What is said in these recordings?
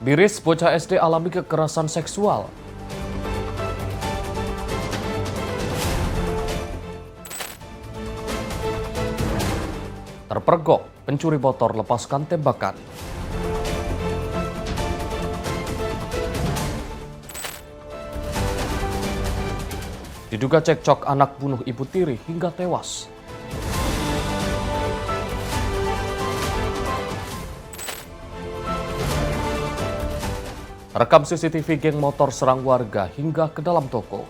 Miris, bocah SD alami kekerasan seksual. Terpergok, pencuri motor lepaskan tembakan. Diduga cekcok anak bunuh ibu tiri hingga tewas. Rekam CCTV geng motor serang warga hingga ke dalam toko.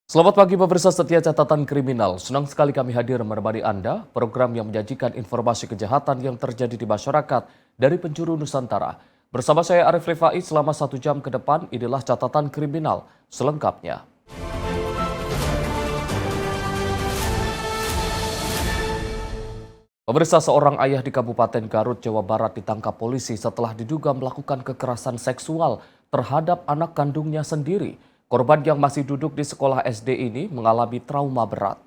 Selamat pagi pemirsa setia catatan kriminal. Senang sekali kami hadir menemani Anda, program yang menyajikan informasi kejahatan yang terjadi di masyarakat dari penjuru Nusantara. Bersama saya Arif Rifai selama 1 jam ke depan, inilah catatan kriminal selengkapnya. Pemirsa, seorang ayah di Kabupaten Garut, Jawa Barat ditangkap polisi setelah diduga melakukan kekerasan seksual terhadap anak kandungnya sendiri. Korban yang masih duduk di sekolah SD ini mengalami trauma berat.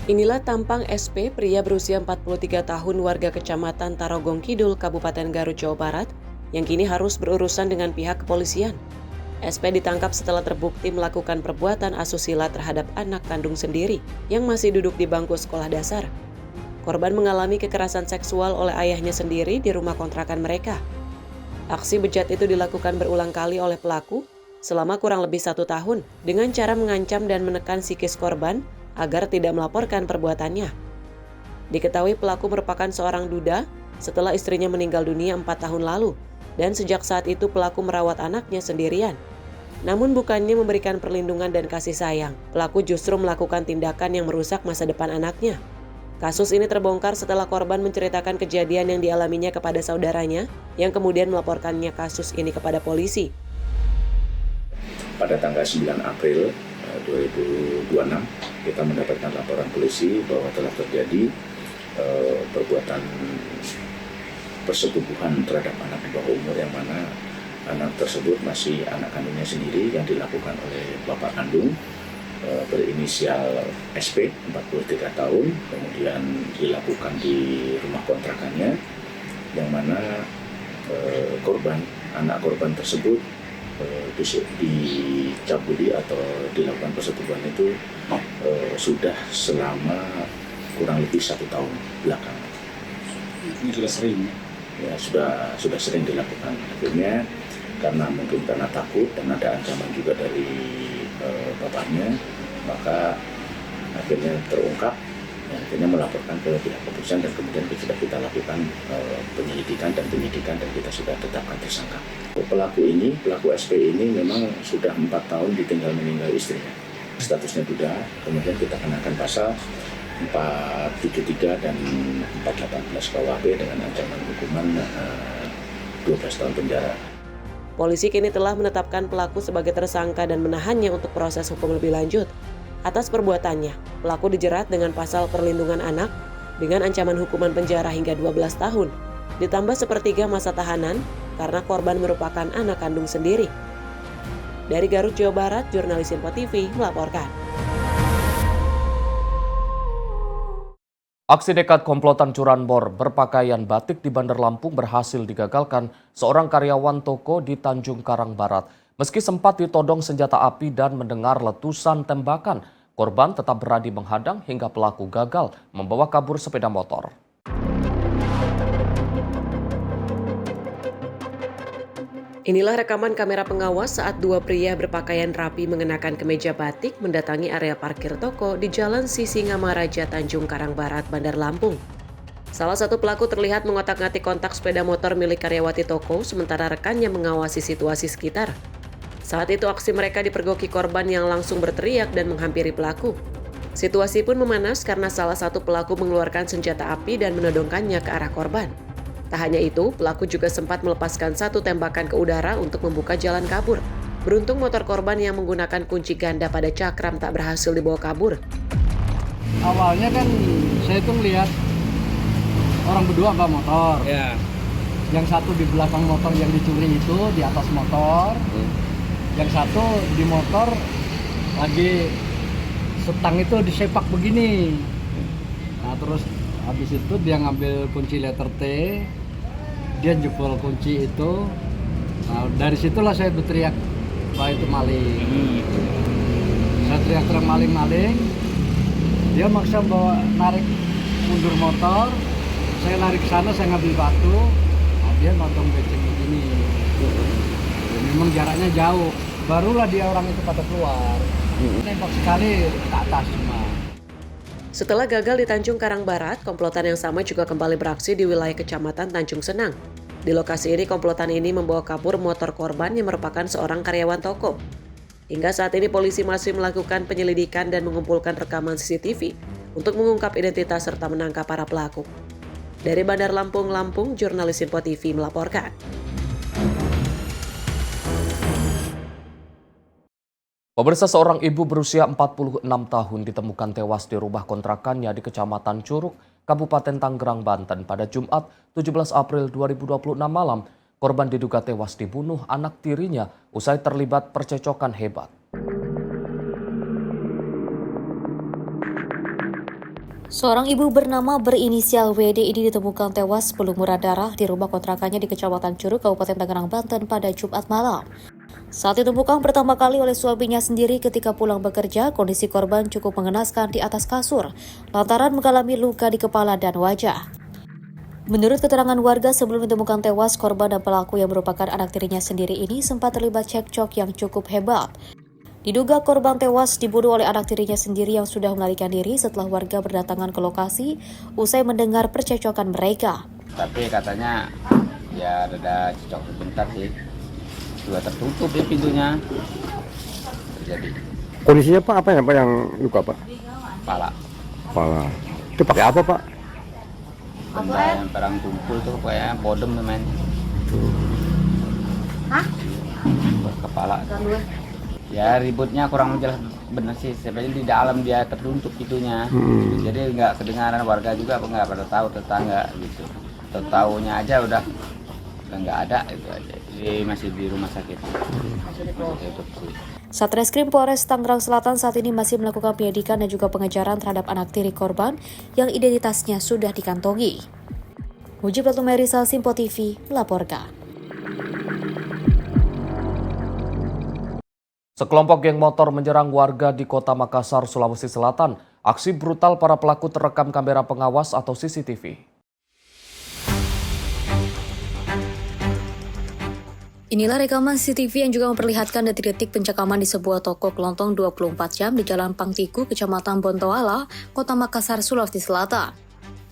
Inilah tampang SP, pria berusia 43 tahun warga Kecamatan Tarogong Kidul, Kabupaten Garut, Jawa Barat, yang kini harus berurusan dengan pihak kepolisian. SP ditangkap setelah terbukti melakukan perbuatan asusila terhadap anak kandung sendiri yang masih duduk di bangku sekolah dasar. Korban mengalami kekerasan seksual oleh ayahnya sendiri di rumah kontrakan mereka. Aksi bejat itu dilakukan berulang kali oleh pelaku selama kurang lebih 1 tahun dengan cara mengancam dan menekan psikis korban agar tidak melaporkan perbuatannya. Diketahui pelaku merupakan seorang duda setelah istrinya meninggal dunia 4 tahun lalu dan sejak saat itu pelaku merawat anaknya sendirian. Namun bukannya memberikan perlindungan dan kasih sayang, pelaku justru melakukan tindakan yang merusak masa depan anaknya. Kasus ini terbongkar setelah korban menceritakan kejadian yang dialaminya kepada saudaranya, yang kemudian melaporkannya kasus ini kepada polisi. Pada tanggal 9 April 2026, kita mendapatkan laporan polisi bahwa telah terjadi perbuatan persetubuhan terhadap anak di bawah umur, yang mana anak tersebut masih anak kandungnya sendiri yang dilakukan oleh bapak kandung berinisial SP 43 tahun, kemudian dilakukan di rumah kontrakannya, yang mana anak korban tersebut dicabuli atau dilakukan persetubuhan itu sudah selama kurang lebih 1 tahun belakangan. Ini sudah sering? Ya, sudah sering dilakukan. Akhirnya karena takut dan ada ancaman juga dari bapaknya, maka akhirnya terungkap, akhirnya melaporkan ke pihak kepolisian, dan kemudian sudah kita lakukan penyelidikan dan penyidikan, dan kita sudah tetapkan tersangka. Pelaku SP ini memang sudah 4 tahun ditinggal meninggal istrinya. Statusnya duda, kemudian kita kenakan pasal 473 dan 418 KUHP dengan ancaman hukuman 12 tahun penjara. Polisi kini telah menetapkan pelaku sebagai tersangka dan menahannya untuk proses hukum lebih lanjut. Atas perbuatannya, pelaku dijerat dengan pasal perlindungan anak dengan ancaman hukuman penjara hingga 12 tahun, ditambah sepertiga masa tahanan karena korban merupakan anak kandung sendiri. Dari Garut, Jawa Barat, jurnalis Info TV melaporkan. Aksi nekat komplotan curanmor berpakaian batik di Bandar Lampung berhasil digagalkan seorang karyawan toko di Tanjung Karang Barat. Meski sempat ditodong senjata api dan mendengar letusan tembakan, korban tetap berani menghadang hingga pelaku gagal membawa kabur sepeda motor. Inilah rekaman kamera pengawas saat 2 pria berpakaian rapi mengenakan kemeja batik mendatangi area parkir toko di Jalan Sisingamaraja, Tanjung Karang Barat, Bandar Lampung. Salah satu pelaku terlihat mengotak-ngatik kontak sepeda motor milik karyawati toko, sementara rekannya mengawasi situasi sekitar. Saat itu aksi mereka dipergoki korban yang langsung berteriak dan menghampiri pelaku. Situasi pun memanas karena salah satu pelaku mengeluarkan senjata api dan menodongkannya ke arah korban. Tak hanya itu, pelaku juga sempat melepaskan 1 tembakan ke udara untuk membuka jalan kabur. Beruntung motor korban yang menggunakan kunci ganda pada cakram tak berhasil dibawa kabur. Awalnya kan saya tuh melihat orang berdua bawa motor. Ya. Yang satu di belakang motor yang dicuri itu di atas motor. Yang satu di motor lagi setang itu disepak begini. Nah terus habis itu dia ngambil kunci letter T, dia jebol kunci itu. Nah dari situlah saya berteriak bahwa itu maling. Saya teriak-teriak maling-maling. Dia maksa bawa narik mundur motor. Saya lari ke sana, saya ngambil batu. Nah, dia nodong beceng begini. Memang jaraknya jauh. Barulah dia orang itu pada keluar. Nembak sekali ke atas semua. Setelah gagal di Tanjung Karang Barat, komplotan yang sama juga kembali beraksi di wilayah Kecamatan Tanjung Senang. Di lokasi ini, komplotan ini membawa kabur motor korban yang merupakan seorang karyawan toko. Hingga saat ini polisi masih melakukan penyelidikan dan mengumpulkan rekaman CCTV untuk mengungkap identitas serta menangkap para pelaku. Dari Bandar Lampung, jurnalis Info TV melaporkan. Pemirsa, seorang ibu berusia 46 tahun ditemukan tewas di rumah kontrakannya di Kecamatan Curug, Kabupaten Tangerang, Banten pada Jumat 17 April 2026 malam. Korban diduga tewas dibunuh anak tirinya usai terlibat percecokan hebat. Seorang ibu bernama berinisial WD ini ditemukan tewas berlumuran darah di rumah kontrakannya di Kecamatan Curug, Kabupaten Tangerang, Banten pada Jumat malam. Saat ditemukan pertama kali oleh suaminya sendiri ketika pulang bekerja, kondisi korban cukup mengenaskan di atas kasur lantaran mengalami luka di kepala dan wajah. Menurut keterangan warga, sebelum ditemukan tewas, korban dan pelaku yang merupakan anak tirinya sendiri ini sempat terlibat cekcok yang cukup hebat. Diduga korban tewas dibunuh oleh anak tirinya sendiri yang sudah melarikan diri setelah warga berdatangan ke lokasi usai mendengar percecokan mereka. Tapi katanya ya ada cocok sebentar sih. Sudah tertutup ya pintunya. Terjadi. Kondisinya Pak apa ya Pak yang luka Pak? Kepala. Kepala. Itu pakai apa Pak? Benda yang perang tumpul tuh kayak bodem teman. Hah? Buat kepala. Ya ributnya kurang jelas benar sih, sebenarnya di dalam dia tertutup itunya, jadi nggak kedengaran, warga juga nggak pada tahu, tetangga gitu, tahunya aja udah nggak ada itu aja, jadi masih di rumah sakit. Satreskrim Polres Tangerang Selatan saat ini masih melakukan penyelidikan dan juga pengejaran terhadap anak tiri korban yang identitasnya sudah dikantongi. Mujib Latumeri, Simpo TV melaporkan. Sekelompok geng motor menyerang warga di Kota Makassar, Sulawesi Selatan. Aksi brutal para pelaku terekam kamera pengawas atau CCTV. Inilah rekaman CCTV yang juga memperlihatkan detik-detik pencekaman di sebuah toko kelontong 24 jam di Jalan Pangtiku, Kecamatan Bontoala, Kota Makassar, Sulawesi Selatan.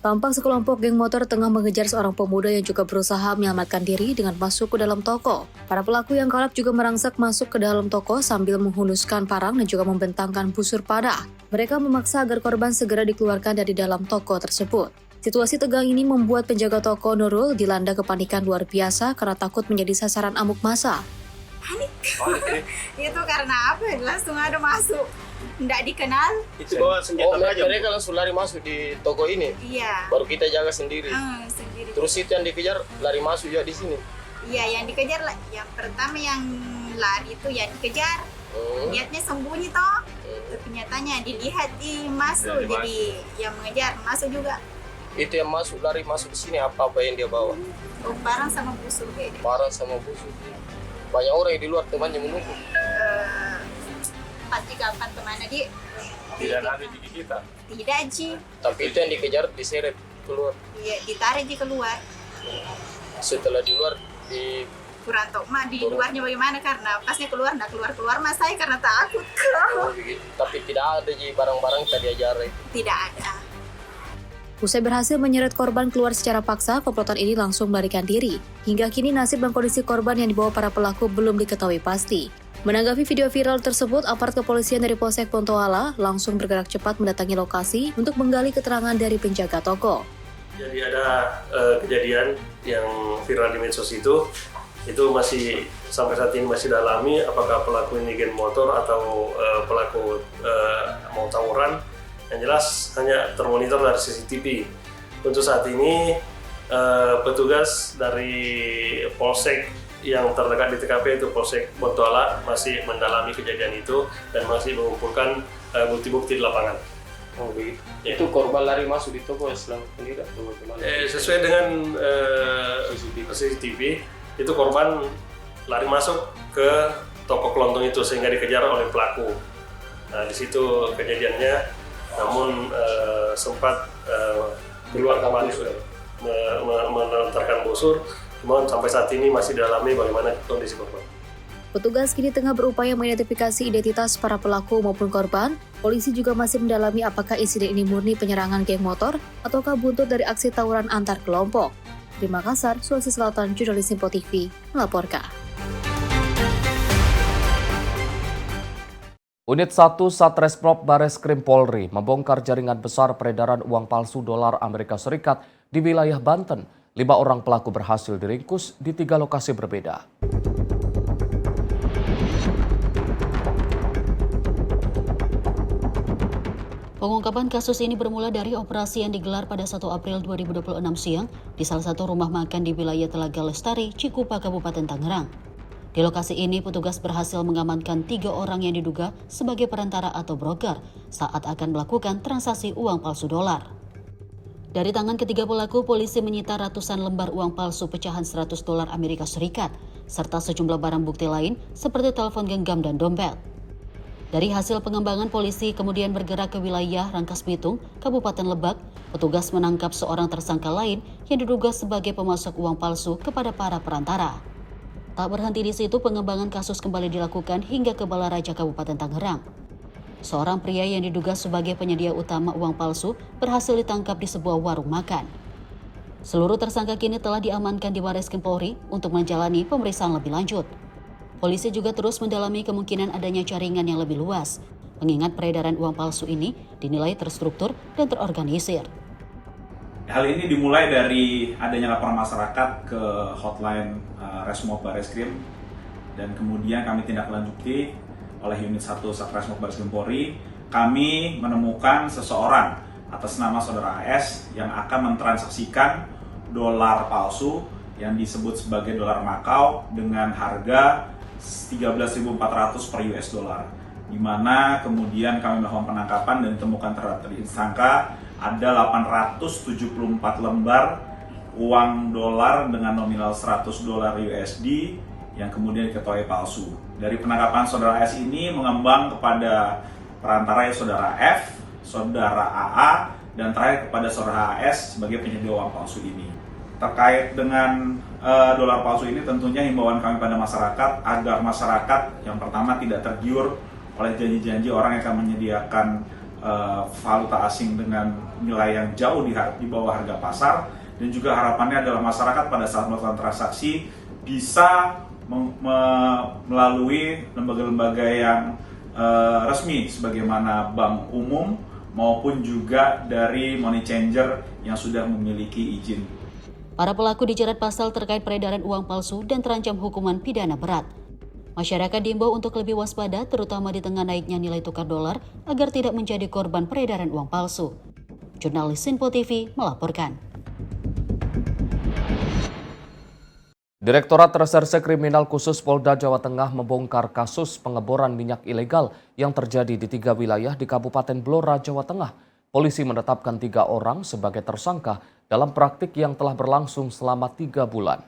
Tampak sekelompok geng motor tengah mengejar seorang pemuda yang juga berusaha menyelamatkan diri dengan masuk ke dalam toko. Para pelaku yang kalap juga merangsak masuk ke dalam toko sambil menghunuskan parang dan juga membentangkan busur panah. Mereka memaksa agar korban segera dikeluarkan dari dalam toko tersebut. Situasi tegang ini membuat penjaga toko Nurul dilanda kepanikan luar biasa karena takut menjadi sasaran amuk massa. Panik. Itu karena apa? Langsung ada masuk. Nggak dikenal. Itu bawa senjata tajam. Mereka langsung lari masuk di toko ini. Iya. Baru kita jaga sendiri. Sendiri. Terus itu yang dikejar lari masuk juga di sini. Iya, yang dikejar yang pertama yang lari itu yang dikejar. Lihatnya sembunyi toh. Tapi nyatanya dilihat masuk. Jadi yang mengejar masuk juga. Itu yang masuk lari masuk di sini apa yang dia bawa? Parang sama busur kayaknya. Parang sama busur. Banyak orang yang di luar temannya menunggu. Pasti kapan kemana dia? Tidak ada di kita. Tidak Ji. Tapi itu yang dikejar diseret keluar. Iya, ditarik di keluar. Setelah di luar di Kurang tahu mah di luarnya bagaimana karena pasnya keluar nggak keluar mas saya karena takut. Tapi tidak ada Ji barang-barang tadi ajar itu. Tidak ada. Usai berhasil menyeret korban keluar secara paksa, komplotan ini langsung melarikan diri. Hingga kini nasib dan kondisi korban yang dibawa para pelaku belum diketahui pasti. Menanggapi video viral tersebut, aparat kepolisian dari Polsek Bontoala langsung bergerak cepat mendatangi lokasi untuk menggali keterangan dari penjaga toko. Jadi ada kejadian yang viral di medsos itu masih sampai saat ini masih dalami apakah pelaku ini geng motor atau pelaku mau tawuran. Yang jelas hanya termonitor dari CCTV. Untuk saat ini petugas dari Polsek yang terdekat di TKP itu Polsek Bontoala masih mendalami kejadian itu dan masih mengumpulkan bukti-bukti di lapangan. Oh begitu. Ya. Itu korban lari masuk di toko selang sendiri atau bagaimana? Sesuai dengan CCTV itu korban lari masuk ke toko kelontong itu sehingga dikejar oleh pelaku. Nah di situ kejadiannya, namun sempat keluar kembali melontarkan busur. Namun sampai saat ini masih didalami bagaimana kondisi korban. Petugas kini tengah berupaya mengidentifikasi identitas para pelaku maupun korban. Polisi juga masih mendalami apakah insiden ini murni penyerangan geng motor ataukah buntut dari aksi tawuran antar kelompok. Di Makassar, Sulawesi Selatan, jurnalis Simpo TV melaporkan. Unit 1 Satreskrim Bareskrim Polri membongkar jaringan besar peredaran uang palsu dolar Amerika Serikat di wilayah Banten. 5 orang pelaku berhasil diringkus di 3 lokasi berbeda. Pengungkapan kasus ini bermula dari operasi yang digelar pada 1 April 2026 siang di salah satu rumah makan di wilayah Telaga Lestari, Cikupa, Kabupaten Tangerang. Di lokasi ini, petugas berhasil mengamankan 3 orang yang diduga sebagai perantara atau broker saat akan melakukan transaksi uang palsu dolar. Dari tangan ketiga pelaku, polisi menyita ratusan lembar uang palsu pecahan $100 Amerika Serikat, serta sejumlah barang bukti lain seperti telepon genggam dan dompet. Dari hasil pengembangan, polisi kemudian bergerak ke wilayah Rangkas Bitung, Kabupaten Lebak. Petugas menangkap seorang tersangka lain yang diduga sebagai pemasok uang palsu kepada para perantara. Tak berhenti di situ, pengembangan kasus kembali dilakukan hingga ke Balaraja Kabupaten Tangerang. Seorang pria yang diduga sebagai penyedia utama uang palsu berhasil ditangkap di sebuah warung makan. Seluruh tersangka kini telah diamankan di Bareskrim Polri untuk menjalani pemeriksaan lebih lanjut. Polisi juga terus mendalami kemungkinan adanya jaringan yang lebih luas, mengingat peredaran uang palsu ini dinilai terstruktur dan terorganisir. Hal ini dimulai dari adanya laporan masyarakat ke hotline Resmob Bareskrim, dan kemudian kami tindak lanjuti oleh unit 1 Satreskrim Bareskrim Polri. Kami menemukan seseorang atas nama saudara AS yang akan mentransaksikan dolar palsu yang disebut sebagai dolar Makau dengan harga 13.400 per US dollar, di mana kemudian kami melakukan penangkapan dan ditemukan tersangka ada 874 lembar uang dolar dengan nominal $100 USD yang kemudian diketahui palsu. Dari penangkapan saudara S ini mengembang kepada perantara saudara F, saudara AA, dan terakhir kepada saudara AS sebagai penyedia uang palsu ini. Terkait dengan dolar palsu ini, tentunya himbauan kami pada masyarakat agar masyarakat yang pertama tidak tergiur oleh janji-janji orang yang akan menyediakan valuta asing dengan nilai yang jauh di bawah harga pasar, dan juga harapannya adalah masyarakat pada saat melakukan transaksi bisa melalui lembaga-lembaga yang resmi sebagaimana bank umum maupun juga dari money changer yang sudah memiliki izin. Para pelaku dijerat pasal terkait peredaran uang palsu dan terancam hukuman pidana berat. Masyarakat diimbau untuk lebih waspada, terutama di tengah naiknya nilai tukar dolar, agar tidak menjadi korban peredaran uang palsu. Jurnalis Simpo TV melaporkan. Direktorat Reserse Kriminal Khusus Polda Jawa Tengah membongkar kasus pengeboran minyak ilegal yang terjadi di 3 wilayah di Kabupaten Blora, Jawa Tengah. Polisi menetapkan 3 orang sebagai tersangka dalam praktik yang telah berlangsung selama 3 bulan.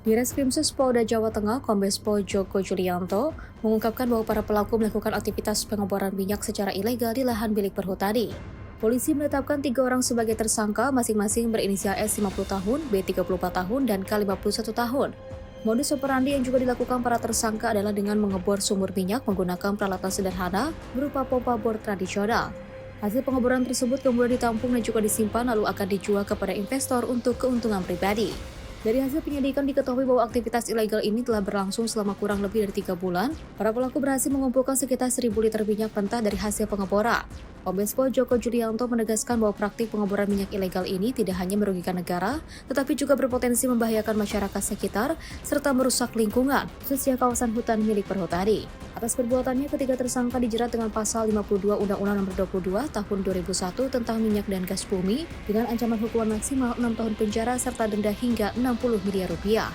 Di Reskrimsus Polda Jawa Tengah, Kombes Pol Joko Julianto mengungkapkan bahwa para pelaku melakukan aktivitas pengeboran minyak secara ilegal di lahan milik perhutani. Polisi menetapkan 3 orang sebagai tersangka, masing-masing berinisial S 50 tahun, B 34 tahun, dan K 51 tahun. Modus operandi yang juga dilakukan para tersangka adalah dengan mengebor sumur minyak menggunakan peralatan sederhana berupa pompa bor tradisional. Hasil pengeboran tersebut kemudian ditampung dan juga disimpan lalu akan dijual kepada investor untuk keuntungan pribadi. Dari hasil penyelidikan diketahui bahwa aktivitas ilegal ini telah berlangsung selama kurang lebih dari 3 bulan. Para pelaku berhasil mengumpulkan sekitar 1.000 liter minyak mentah dari hasil pengeboran. Kombespol Joko Julianto menegaskan bahwa praktik pengeboran minyak ilegal ini tidak hanya merugikan negara, tetapi juga berpotensi membahayakan masyarakat sekitar serta merusak lingkungan, khususnya kawasan hutan milik perhutani. Atas perbuatannya, ketiga tersangka dijerat dengan pasal 52 Undang-Undang Nomor 22 Tahun 2001 tentang minyak dan gas bumi dengan ancaman hukuman maksimal 6 tahun penjara serta denda hingga 60 miliar rupiah.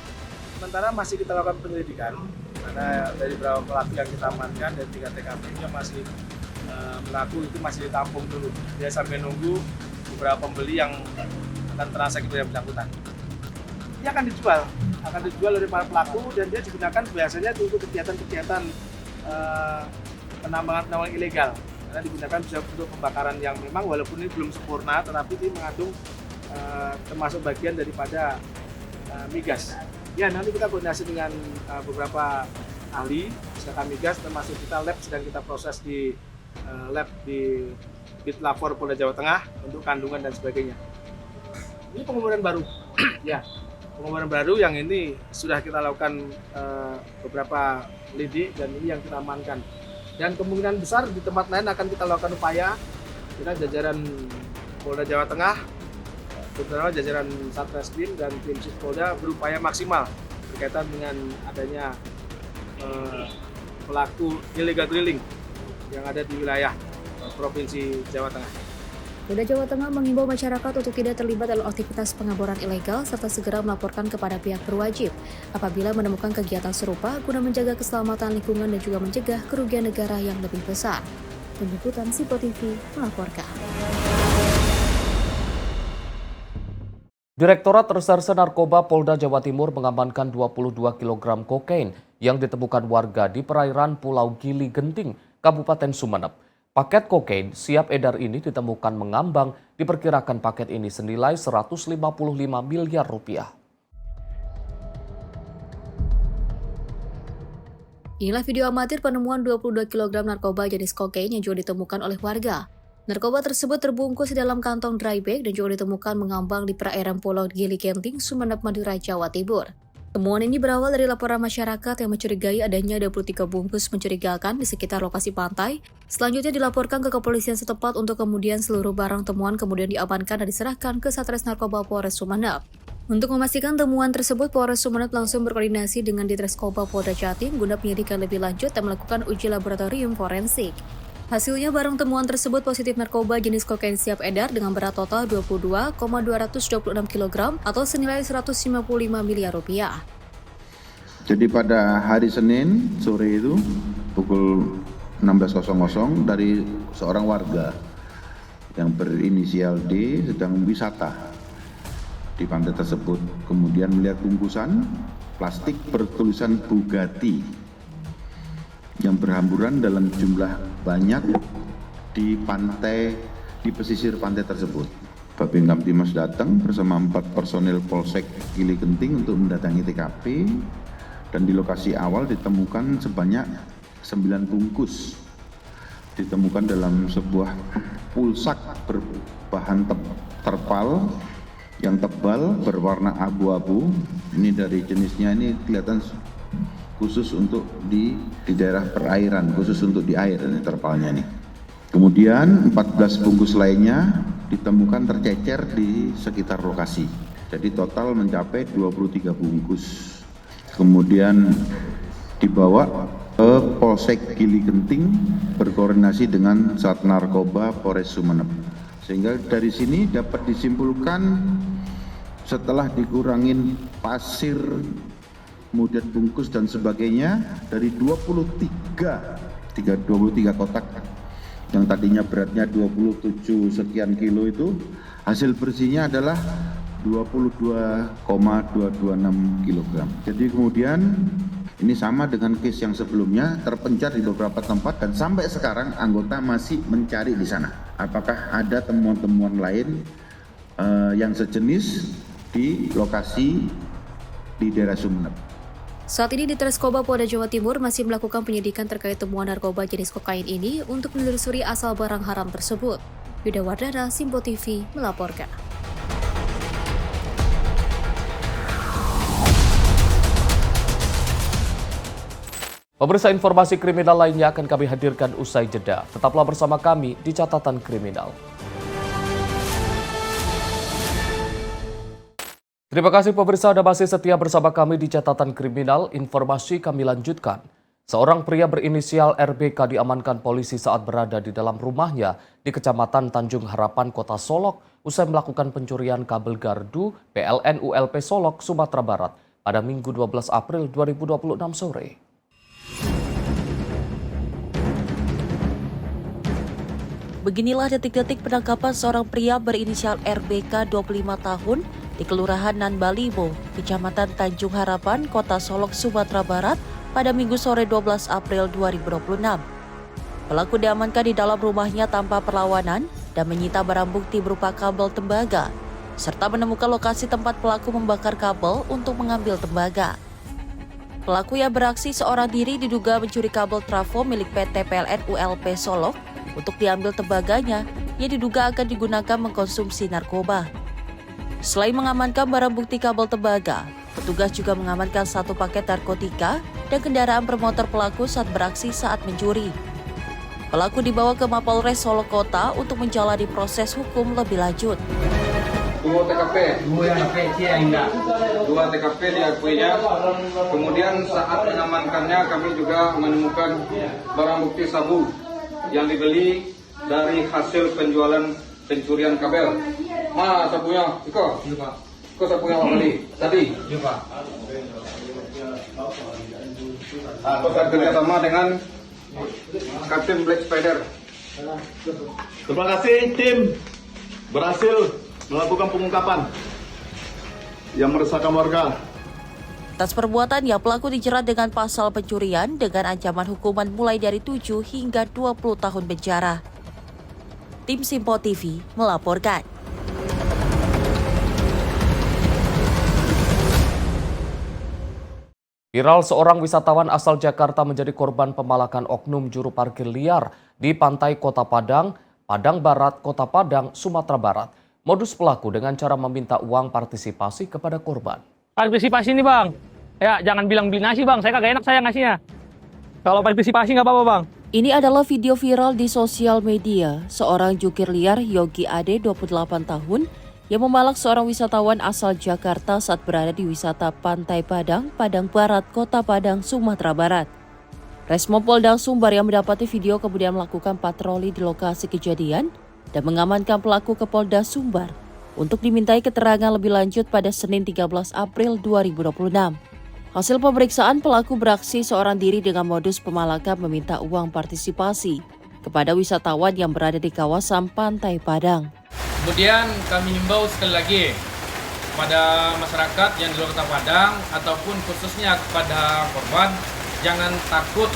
Sementara masih kita lakukan penyelidikan karena dari beberapa pelaku yang kita amankan dari 3 TKP nya masih pelaku itu masih ditampung dulu. Dia sampai nunggu beberapa pembeli yang akan transaksi yang bersangkutan. Dia akan dijual oleh para pelaku dan dia digunakan biasanya untuk kegiatan-kegiatan penambangan ilegal. Karena digunakan bisa untuk pembakaran yang memang walaupun ini belum sempurna, tetapi ini mengandung termasuk bagian daripada migas. Ya, nanti kita koordinasi dengan beberapa ahli, misalkan migas, termasuk kita lab sedang kita proses di lab di Bitlapor Polda Jawa Tengah untuk kandungan dan sebagainya. Ini pengumuman baru, ya, pengumuman baru yang ini sudah kita lakukan beberapa lidik dan ini yang kita amankan. Dan kemungkinan besar di tempat lain akan kita lakukan upaya. Kita jajaran Polda Jawa Tengah, terutama jajaran Satreskrim dan tim Polda berupaya maksimal berkaitan dengan adanya pelaku illegal drilling yang ada di wilayah Provinsi Jawa Tengah. Polda Jawa Tengah mengimbau masyarakat untuk tidak terlibat dalam aktivitas pengeboran ilegal serta segera melaporkan kepada pihak berwajib apabila menemukan kegiatan serupa guna menjaga keselamatan lingkungan dan juga mencegah kerugian negara yang lebih besar. Tim Liputan Sipo TV melaporkan. Direktorat Reserse Narkoba Polda Jawa Timur mengamankan 22 kg kokain yang ditemukan warga di perairan Pulau Gili Genting, Kabupaten Sumeneb. Paket kokain siap edar ini ditemukan mengambang, diperkirakan paket ini senilai 155 miliar rupiah. Inilah video amatir penemuan 22 kg narkoba jenis kokain yang juga ditemukan oleh warga. Narkoba tersebut terbungkus di dalam kantong dry bag dan juga ditemukan mengambang di perairan Pulau Gili Genting, Sumeneb, Madura, Jawa Timur. Temuan ini berawal dari laporan masyarakat yang mencurigai adanya 23 bungkus mencurigakan di sekitar lokasi pantai. Selanjutnya dilaporkan ke kepolisian setempat untuk kemudian seluruh barang temuan kemudian diamankan dan diserahkan ke Satres Narkoba Polres Sumeneb. Untuk memastikan temuan tersebut, Polres Sumeneb langsung berkoordinasi dengan Ditreskoba Polda Jatim guna penyelidikan lebih lanjut dan melakukan uji laboratorium forensik. Hasilnya, barang temuan tersebut positif narkoba jenis kokain siap edar dengan berat total 22,226 kg atau senilai 155 miliar rupiah. Jadi pada hari Senin sore itu pukul 16.00 dari seorang warga yang berinisial D sedang wisata di pantai tersebut. Kemudian melihat bungkusan plastik bertulisan Bugatti yang berhamburan dalam jumlah banyak di pesisir pantai tersebut. Babin Kamtimas datang bersama 4 personil Polsek Gili Genting untuk mendatangi TKP dan di lokasi awal ditemukan sebanyak 9 bungkus. Ditemukan dalam sebuah pulsak berbahan terpal yang tebal berwarna abu-abu. Ini dari jenisnya ini kelihatan khusus untuk di daerah perairan, khusus untuk di air ini terpalnya nih. Kemudian 14 bungkus lainnya ditemukan tercecer di sekitar lokasi. Jadi total mencapai 23 bungkus. Kemudian dibawa ke Polsek Gili Genting berkoordinasi dengan Sat Narkoba Polres Sumeneb. Sehingga dari sini dapat disimpulkan setelah dikurangin pasir, kemudian bungkus dan sebagainya, dari 23 kotak yang tadinya beratnya 27 sekian kilo itu hasil bersihnya adalah 22,226 kg. Jadi kemudian ini sama dengan case yang sebelumnya, terpencar di beberapa tempat dan sampai sekarang anggota masih mencari di sana. Apakah ada temuan-temuan lain yang sejenis di lokasi di daerah Sumeneb? Saat ini Ditreskoba Polda Jawa Timur masih melakukan penyidikan terkait temuan narkoba jenis kokain ini untuk menelusuri asal barang haram tersebut. Yuda Wardana, Simpo TV melaporkan. Pemirsa, informasi kriminal lainnya akan kami hadirkan usai jeda. Tetaplah bersama kami di Catatan Kriminal. Terima kasih pemirsa Anda masih setia bersama kami di Catatan Kriminal. Informasi kami lanjutkan. Seorang pria berinisial RBK diamankan polisi saat berada di dalam rumahnya di Kecamatan Tanjung Harapan, Kota Solok, usai melakukan pencurian kabel gardu PLN ULP Solok, Sumatera Barat pada Minggu 12 April 2026 sore. Beginilah detik-detik penangkapan seorang pria berinisial RBK 25 tahun di Kelurahan Nanbalimo, Kecamatan Tanjung Harapan, Kota Solok, Sumatera Barat pada Minggu sore 12 April 2026. Pelaku diamankan di dalam rumahnya tanpa perlawanan dan menyita barang bukti berupa kabel tembaga, serta menemukan lokasi tempat pelaku membakar kabel untuk mengambil tembaga. Pelaku yang beraksi seorang diri diduga mencuri kabel trafo milik PT PLN ULP Solok untuk diambil tembaganya yang diduga akan digunakan mengkonsumsi narkoba. Selain mengamankan barang bukti kabel tembaga, petugas juga mengamankan 1 paket narkotika dan kendaraan bermotor pelaku saat beraksi saat mencuri. Pelaku dibawa ke Mapolres Solok Kota untuk menjalani proses hukum lebih lanjut. 2 TKP, 2 TKP diakuinya. Kemudian saat mengamankannya kami juga menemukan barang bukti sabu yang dibeli dari hasil penjualan pencurian kabel. Mana sabunya? Iko? Iko sabunya apa beli? Tadi? Iya Pak. Kita kerjasama dengan Kapten Black Spider. Terima kasih tim berhasil melakukan pengungkapan yang meresahkan warga. Atas perbuatannya, pelaku dijerat dengan pasal pencurian dengan ancaman hukuman mulai dari 7 hingga 20 tahun penjara. Tim Simpo TV melaporkan. Viral, seorang wisatawan asal Jakarta menjadi korban pemalakan oknum juru parkir liar di pantai Kota Padang, Padang Barat, Kota Padang, Sumatera Barat. Modus pelaku dengan cara meminta uang partisipasi kepada korban. Partisipasi nih bang, ya jangan bilang beli nasi bang, saya kagak enak saya ngasihnya. Kalau partisipasi nggak apa-apa bang. Ini adalah video viral di sosial media. Seorang jukir liar Yogi Ade 28 tahun yang memalak seorang wisatawan asal Jakarta saat berada di wisata Pantai Padang, Padang Barat, Kota Padang, Sumatera Barat. Resmo Polda Sumbar yang mendapati video kemudian melakukan patroli di lokasi kejadian dan mengamankan pelaku ke Polda Sumbar untuk dimintai keterangan lebih lanjut pada Senin 13 April 2026. Hasil pemeriksaan, pelaku beraksi seorang diri dengan modus pemalakan meminta uang partisipasi kepada wisatawan yang berada di kawasan Pantai Padang. Kemudian kami himbau sekali lagi kepada masyarakat yang di luar Kota Padang ataupun khususnya kepada korban, jangan takut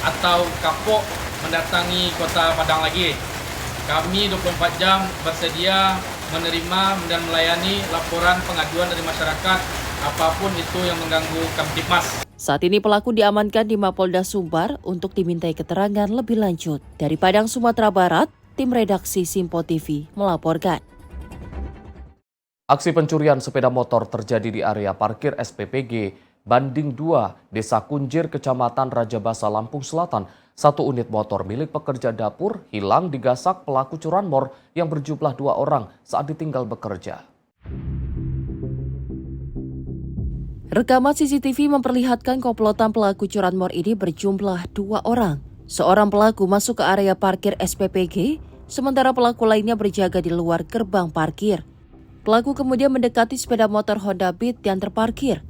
atau kapok mendatangi Kota Padang lagi. Kami 24 jam bersedia menerima dan melayani laporan pengaduan dari masyarakat apapun itu yang mengganggu Kamtibmas. Saat ini pelaku diamankan di Mapolda Sumbar untuk dimintai keterangan lebih lanjut. Dari Padang, Sumatera Barat, tim redaksi Simpo TV melaporkan. Aksi pencurian sepeda motor terjadi di area parkir SPPG Banding 2, Desa Kunjir, Kecamatan Rajabasa, Lampung Selatan. 1 unit motor milik pekerja dapur hilang digasak pelaku curanmor yang berjumlah 2 orang saat ditinggal bekerja. Rekaman CCTV memperlihatkan komplotan pelaku curanmor ini berjumlah 2 orang. Seorang pelaku masuk ke area parkir SPPG, sementara pelaku lainnya berjaga di luar gerbang parkir. Pelaku kemudian mendekati sepeda motor Honda Beat yang terparkir.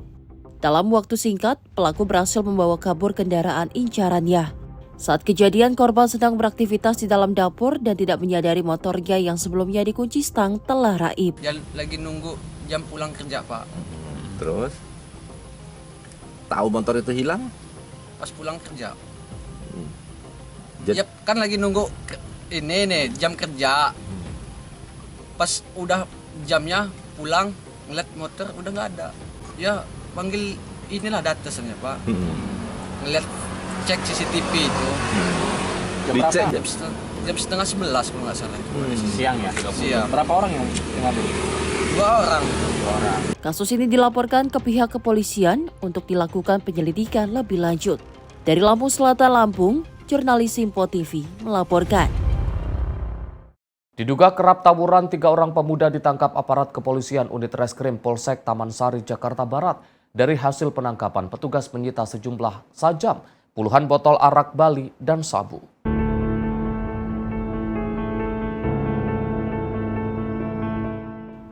Dalam waktu singkat, pelaku berhasil membawa kabur kendaraan incarannya. Saat kejadian, korban sedang beraktivitas di dalam dapur dan tidak menyadari motornya yang sebelumnya dikunci stang telah raib. Lagi nunggu jam pulang kerja, Pak. Terus? Tahu motor itu hilang? Pas pulang kerja. Ya kan lagi nunggu ini nih jam kerja. Pas udah jamnya pulang, ngeliat motor udah nggak ada. Ya panggil inilah datasnya Pak. Ngeliat cek CCTV itu. Dicek jam setengah 11 kalau nggak salah. Siang ya? Siang. Berapa orang yang ngambil? 2 orang. Kasus ini dilaporkan ke pihak kepolisian untuk dilakukan penyelidikan lebih lanjut. Dari Lampung Selatan, Lampung, jurnalis Simpo TV melaporkan. Diduga kerap tawuran, 3 orang pemuda ditangkap aparat kepolisian unit reskrim Polsek Taman Sari, Jakarta Barat. Dari hasil penangkapan, petugas menyita sejumlah sajam, puluhan botol arak Bali, dan sabu.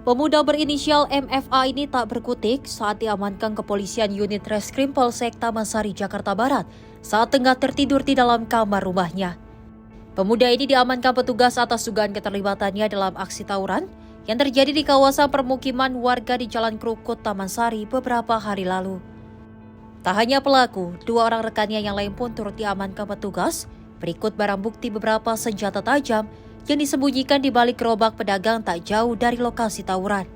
Pemuda berinisial MFA ini tak berkutik saat diamankan kepolisian unit reskrim Polsek Taman Sari, Jakarta Barat saat tengah tertidur di dalam kamar rumahnya. Pemuda ini diamankan petugas atas dugaan keterlibatannya dalam aksi tawuran yang terjadi di kawasan permukiman warga di Jalan Krukut, Taman Sari beberapa hari lalu. Tak hanya pelaku, 2 orang rekannya yang lain pun turut diamankan petugas, berikut barang bukti beberapa senjata tajam yang disembunyikan di balik gerobak pedagang tak jauh dari lokasi tawuran.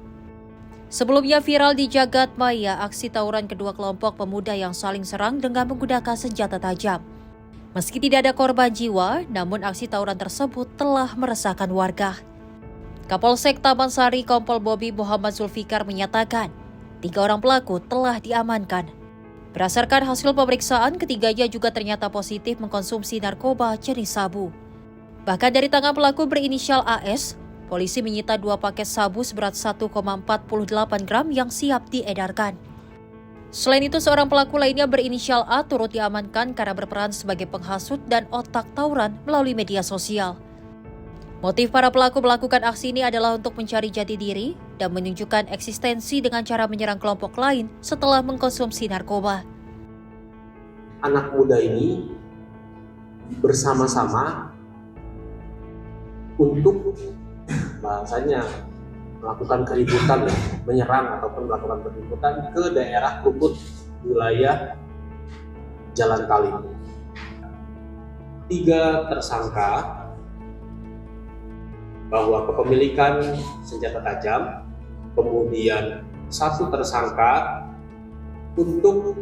Sebelumnya viral di jagat maya aksi tawuran kedua kelompok pemuda yang saling serang dengan menggunakan senjata tajam. Meski tidak ada korban jiwa, namun aksi tawuran tersebut telah meresahkan warga. Kapolsek Taman Sari Kompol Bobi Muhammad Zulfikar menyatakan, 3 orang pelaku telah diamankan. Berdasarkan hasil pemeriksaan, ketiganya juga ternyata positif mengkonsumsi narkoba jenis sabu. Bahkan dari tangan pelaku berinisial AS, polisi menyita 2 paket sabu seberat 1,48 gram yang siap diedarkan. Selain itu, seorang pelaku lainnya berinisial A turut diamankan karena berperan sebagai penghasut dan otak tawuran melalui media sosial. Motif para pelaku melakukan aksi ini adalah untuk mencari jati diri dan menunjukkan eksistensi dengan cara menyerang kelompok lain setelah mengkonsumsi narkoba. Anak muda ini bersama-sama untuk bahasanya melakukan keributan, menyerang ataupun melakukan keributan ke daerah Krukut, wilayah Jalan Kalim. 3 tersangka bahwa kepemilikan senjata tajam, kemudian 1 tersangka untuk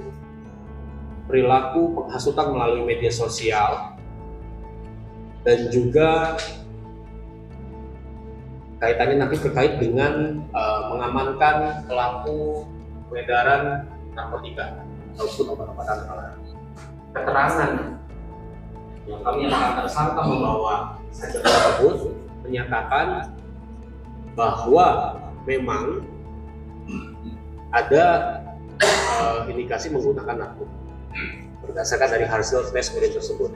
perilaku penghasutan melalui media sosial, dan juga kaitannya nanti terkait dengan mengamankan pelaku peredaran narkotika ataupun obat-obatan terlarang. Keterangan yang kami akan tersangka membawa senjata tersebut menyatakan bahwa memang ada indikasi menggunakan narkoba berdasarkan dari hasil tes urin tersebut.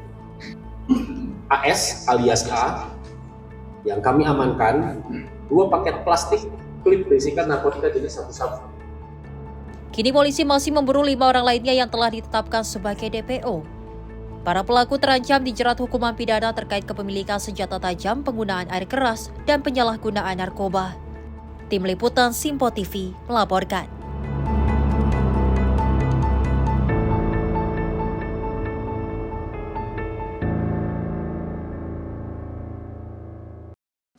AS alias A yang kami amankan 2 paket plastik klip berisikan narkotika jenis sabu-sabu. Kini polisi masih memburu 5 orang lainnya yang telah ditetapkan sebagai DPO. Para pelaku terancam dijerat hukuman pidana terkait kepemilikan senjata tajam, penggunaan air keras, dan penyalahgunaan narkoba. Tim Liputan Simpo TV melaporkan.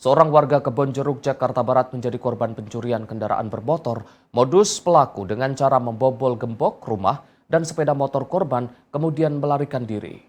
Seorang warga Kebonjeruk, Jakarta Barat menjadi korban pencurian kendaraan bermotor. Modus pelaku dengan cara membobol gembok rumah dan sepeda motor korban, kemudian melarikan diri.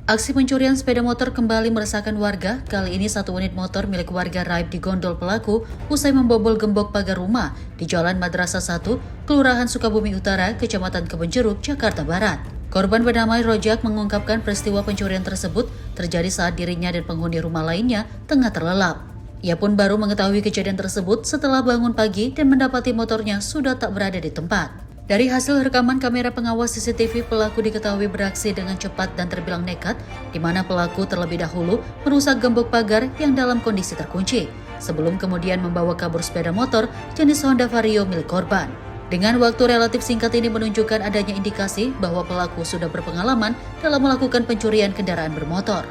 Aksi pencurian sepeda motor kembali meresahkan warga. Kali ini 1 unit motor milik warga raib digondol pelaku usai membobol gembok pagar rumah di Jalan Madrasah 1, Kelurahan Sukabumi Utara, Kecamatan Kebonjeruk, Jakarta Barat. Korban bernama Rojak mengungkapkan peristiwa pencurian tersebut terjadi saat dirinya dan penghuni rumah lainnya tengah terlelap. Ia pun baru mengetahui kejadian tersebut setelah bangun pagi dan mendapati motornya sudah tak berada di tempat. Dari hasil rekaman kamera pengawas CCTV, pelaku diketahui beraksi dengan cepat dan terbilang nekat, di mana pelaku terlebih dahulu merusak gembok pagar yang dalam kondisi terkunci, sebelum kemudian membawa kabur sepeda motor jenis Honda Vario milik korban. Dengan waktu relatif singkat ini menunjukkan adanya indikasi bahwa pelaku sudah berpengalaman dalam melakukan pencurian kendaraan bermotor.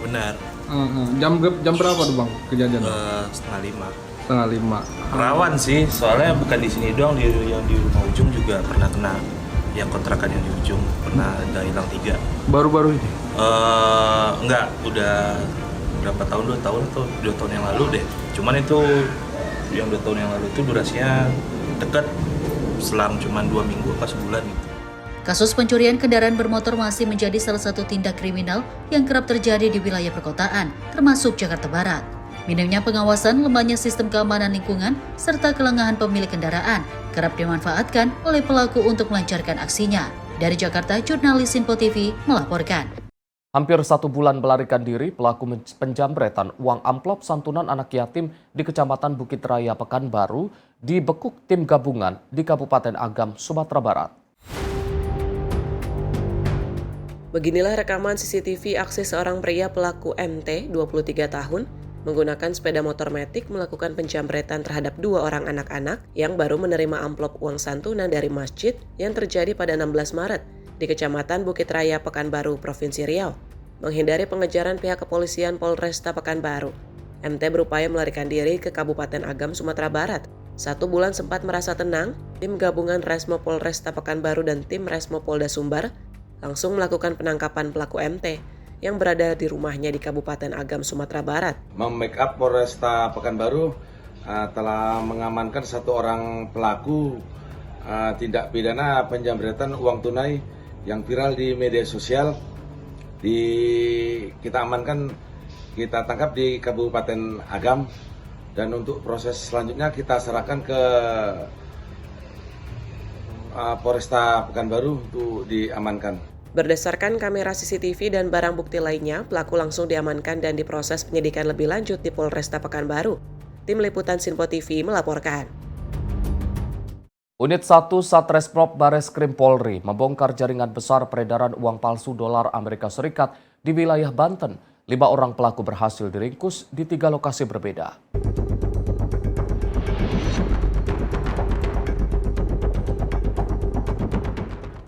Benar. Jam berapa tuh Bang kejadian? 4:30. 4:30. Rawan sih, soalnya bukan di sini doang, yang di rumah ujung juga pernah kena. Yang kontrakan yang di ujung pernah ada hilang 3. Baru-baru ini? Enggak, udah berapa tahun, 2 tahun atau 2 tahun yang lalu deh. Cuman itu yang 2 tahun yang lalu itu durasinya dekat, selang cuma 2 minggu atau sebulan gitu. Kasus pencurian kendaraan bermotor masih menjadi salah satu tindak kriminal yang kerap terjadi di wilayah perkotaan, termasuk Jakarta Barat. Minimnya pengawasan, lemahnya sistem keamanan lingkungan, serta kelengahan pemilik kendaraan kerap dimanfaatkan oleh pelaku untuk melancarkan aksinya. Dari Jakarta, jurnalis Sinpo TV melaporkan. Hampir 1 bulan melarikan diri, pelaku penjamretan uang amplop santunan anak yatim di Kecamatan Bukit Raya, Pekanbaru dibekuk tim gabungan di Kabupaten Agam, Sumatera Barat. Beginilah rekaman CCTV aksi seorang pria pelaku MT, 23 tahun, menggunakan sepeda motor metik melakukan penjamretan terhadap 2 orang anak-anak yang baru menerima amplop uang santunan dari masjid yang terjadi pada 16 Maret di Kecamatan Bukit Raya, Pekanbaru, Provinsi Riau. Menghindari pengejaran pihak kepolisian Polresta Pekanbaru, MT berupaya melarikan diri ke Kabupaten Agam, Sumatera Barat. 1 bulan sempat merasa tenang, tim gabungan Resmo Polresta Pekanbaru dan tim Resmo Polda Sumbar langsung melakukan penangkapan pelaku MT yang berada di rumahnya di Kabupaten Agam, Sumatera Barat. Membackup Polresta Pekanbaru telah mengamankan 1 orang pelaku tindak pidana penjamretan uang tunai yang viral di media sosial. Kita amankan, kita tangkap di Kabupaten Agam, dan untuk proses selanjutnya kita serahkan ke Polresta Pekanbaru untuk diamankan. Berdasarkan kamera CCTV dan barang bukti lainnya, pelaku langsung diamankan dan diproses penyidikan lebih lanjut di Polresta Pekanbaru. Tim Liputan Sinpo TV melaporkan. Unit 1 Satreskrim Bareskrim Polri membongkar jaringan besar peredaran uang palsu dolar Amerika Serikat di wilayah Banten. 5 orang pelaku berhasil diringkus di 3 lokasi berbeda.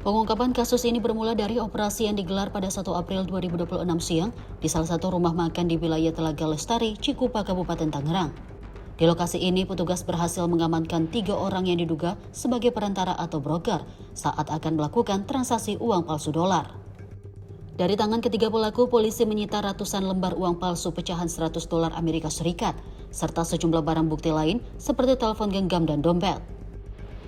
Pengungkapan kasus ini bermula dari operasi yang digelar pada 1 April 2026 siang di salah satu rumah makan di wilayah Telaga Lestari, Cikupa, Kabupaten Tangerang. Di lokasi ini, petugas berhasil mengamankan 3 orang yang diduga sebagai perantara atau broker saat akan melakukan transaksi uang palsu dolar. Dari tangan ketiga pelaku, polisi menyita ratusan lembar uang palsu pecahan $100 Amerika Serikat, serta sejumlah barang bukti lain seperti telepon genggam dan dompet.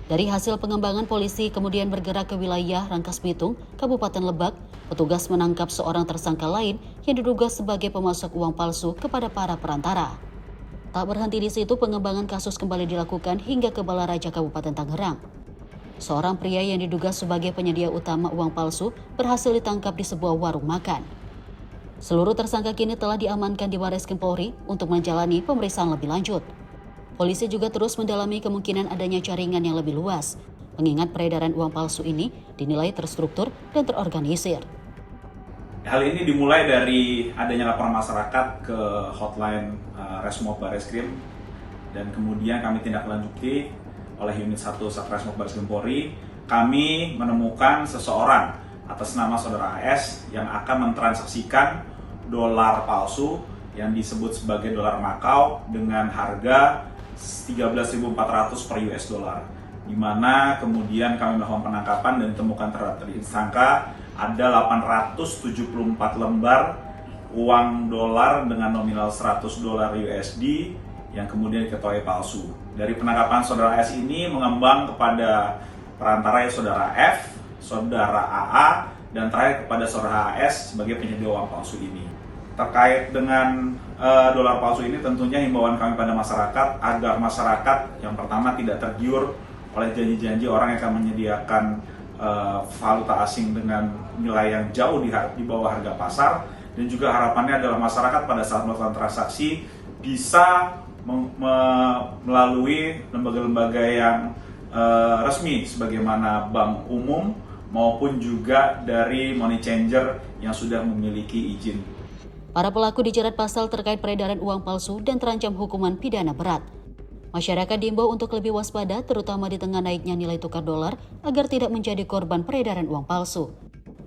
Dari hasil pengembangan, polisi kemudian bergerak ke wilayah Rangkas Bitung, Kabupaten Lebak. Petugas menangkap seorang tersangka lain yang diduga sebagai pemasok uang palsu kepada para perantara. Tak berhenti di situ, pengembangan kasus kembali dilakukan hingga ke Balaraja, Kabupaten Tangerang. Seorang pria yang diduga sebagai penyedia utama uang palsu berhasil ditangkap di sebuah warung makan. Seluruh tersangka kini telah diamankan di Bareskrim Polri untuk menjalani pemeriksaan lebih lanjut. Polisi juga terus mendalami kemungkinan adanya jaringan yang lebih luas, mengingat peredaran uang palsu ini dinilai terstruktur dan terorganisir. Hal ini dimulai dari adanya laporan masyarakat ke hotline Resmo Bareskrim, dan kemudian kami tindak lanjuti oleh Unit 1 Satreskrim Bareskrim Polri. Kami menemukan seseorang atas nama Saudara AS yang akan mentransaksikan dolar palsu yang disebut sebagai dolar Makau dengan harga 13.400 per US dollar, di mana kemudian kami melakukan penangkapan dan ditemukan terhadap tersangka ada 874 lembar uang dolar dengan nominal $100 USD yang kemudian diketahui palsu. Dari penangkapan Saudara S ini mengembang kepada perantara Saudara F, Saudara AA, dan terakhir kepada Saudara AS sebagai penyedia uang palsu ini. Terkait dengan dolar palsu ini, tentunya himbauan kami pada masyarakat agar masyarakat yang pertama tidak tergiur oleh janji-janji orang yang akan menyediakan valuta asing dengan nilai yang jauh di bawah harga pasar, dan juga harapannya adalah masyarakat pada saat melakukan transaksi bisa melalui lembaga-lembaga yang resmi sebagaimana bank umum maupun juga dari money changer yang sudah memiliki izin. Para pelaku dijerat pasal terkait peredaran uang palsu dan terancam hukuman pidana berat. Masyarakat diimbau untuk lebih waspada, terutama di tengah naiknya nilai tukar dolar, agar tidak menjadi korban peredaran uang palsu.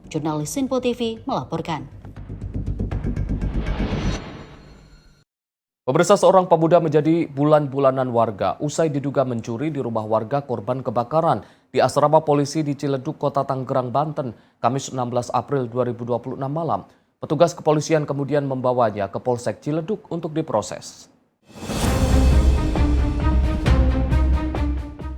Jurnalis Sinpo TV melaporkan. Pemirsa, seorang pemuda menjadi bulan-bulanan warga usai diduga mencuri di rumah warga korban kebakaran di asrama polisi di Ciledug, Kota Tangerang, Banten, Kamis 16 April 2026 malam. Petugas kepolisian kemudian membawanya ke Polsek Ciledug untuk diproses.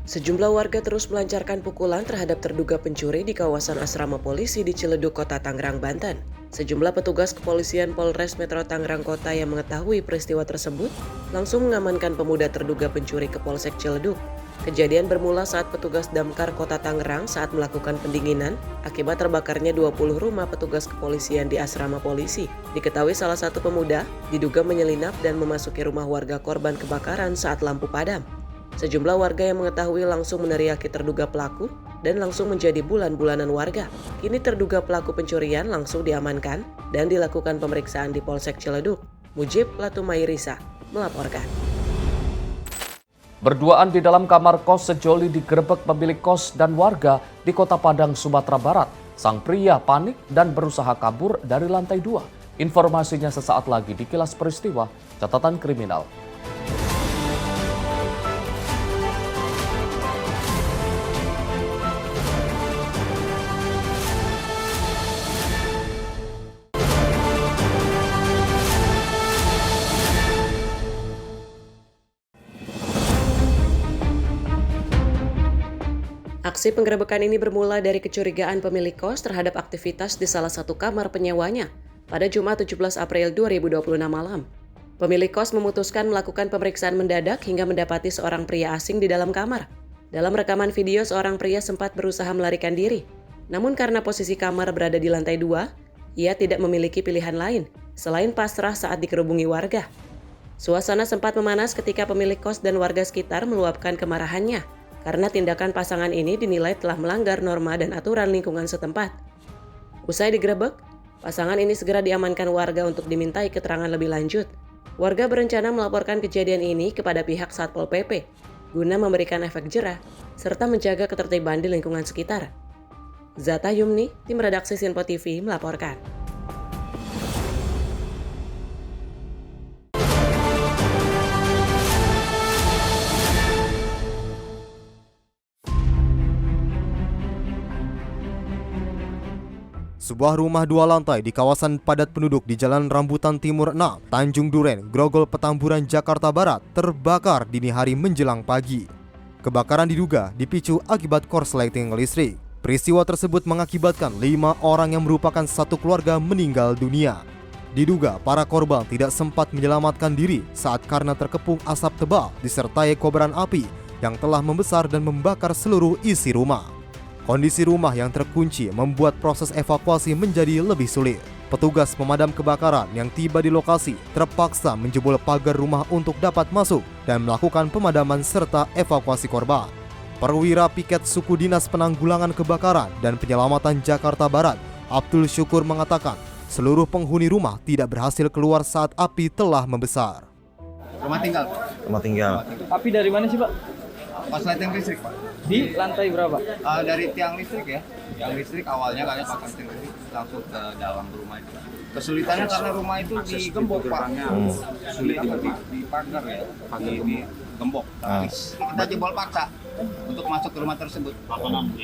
Sejumlah warga terus melancarkan pukulan terhadap terduga pencuri di kawasan asrama polisi di Ciledug, Kota Tangerang, Banten. Sejumlah petugas kepolisian Polres Metro Tangerang Kota yang mengetahui peristiwa tersebut langsung mengamankan pemuda terduga pencuri ke Polsek Ciledug. Kejadian bermula saat petugas Damkar Kota Tangerang saat melakukan pendinginan akibat terbakarnya 20 rumah petugas kepolisian di asrama polisi. Diketahui salah satu pemuda diduga menyelinap dan memasuki rumah warga korban kebakaran saat lampu padam. Sejumlah warga yang mengetahui langsung meneriaki terduga pelaku dan langsung menjadi bulan-bulanan warga. Kini terduga pelaku pencurian langsung diamankan dan dilakukan pemeriksaan di Polsek Ciledug. Mujib Latumairisa melaporkan. Berduaan di dalam kamar kos sejoli digerebek pemilik kos dan warga di Kota Padang, Sumatera Barat. Sang pria panik dan berusaha kabur dari lantai 2. Informasinya sesaat lagi di Kilas Peristiwa Catatan Kriminal. Aksi penggerebekan ini bermula dari kecurigaan pemilik kos terhadap aktivitas di salah satu kamar penyewanya pada Jumat 17 April 2026 malam. Pemilik kos memutuskan melakukan pemeriksaan mendadak hingga mendapati seorang pria asing di dalam kamar. Dalam rekaman video, seorang pria sempat berusaha melarikan diri. Namun karena posisi kamar berada di lantai 2, ia tidak memiliki pilihan lain selain pasrah saat dikerubungi warga. Suasana sempat memanas ketika pemilik kos dan warga sekitar meluapkan kemarahannya karena tindakan pasangan ini dinilai telah melanggar norma dan aturan lingkungan setempat. Usai digerebek, pasangan ini segera diamankan warga untuk dimintai keterangan lebih lanjut. Warga berencana melaporkan kejadian ini kepada pihak Satpol PP guna memberikan efek jera serta menjaga ketertiban di lingkungan sekitar. Zata Yumni, tim redaksi Sinpo TV melaporkan. Sebuah rumah 2 lantai di kawasan padat penduduk di Jalan Rambutan Timur 6, Tanjung Duren, Grogol, Petamburan, Jakarta Barat terbakar dini hari menjelang pagi. Kebakaran diduga dipicu akibat korsleting listrik. Peristiwa tersebut mengakibatkan 5 orang yang merupakan satu keluarga meninggal dunia. Diduga para korban tidak sempat menyelamatkan diri saat karena terkepung asap tebal disertai kobaran api yang telah membesar dan membakar seluruh isi rumah. Kondisi rumah yang terkunci membuat proses evakuasi menjadi lebih sulit. Petugas pemadam kebakaran yang tiba di lokasi terpaksa menjebol pagar rumah untuk dapat masuk dan melakukan pemadaman serta evakuasi korban. Perwira Piket Suku Dinas Penanggulangan Kebakaran dan Penyelamatan Jakarta Barat, Abdul Syukur mengatakan, seluruh penghuni rumah tidak berhasil keluar saat api telah membesar. Rumah tinggal, Pak. Rumah tinggal. Api dari mana sih, Pak? Korsleting listrik, Pak. Di lantai berapa? Dari tiang listrik ya. Tiang listrik awalnya kalian pasang tiang listrik langsung ke dalam rumah itu. Kesulitannya karena rumah itu digembok, Pak. Sulit di pagar ya. Di gembok. Kita jebol paksa untuk masuk ke rumah tersebut.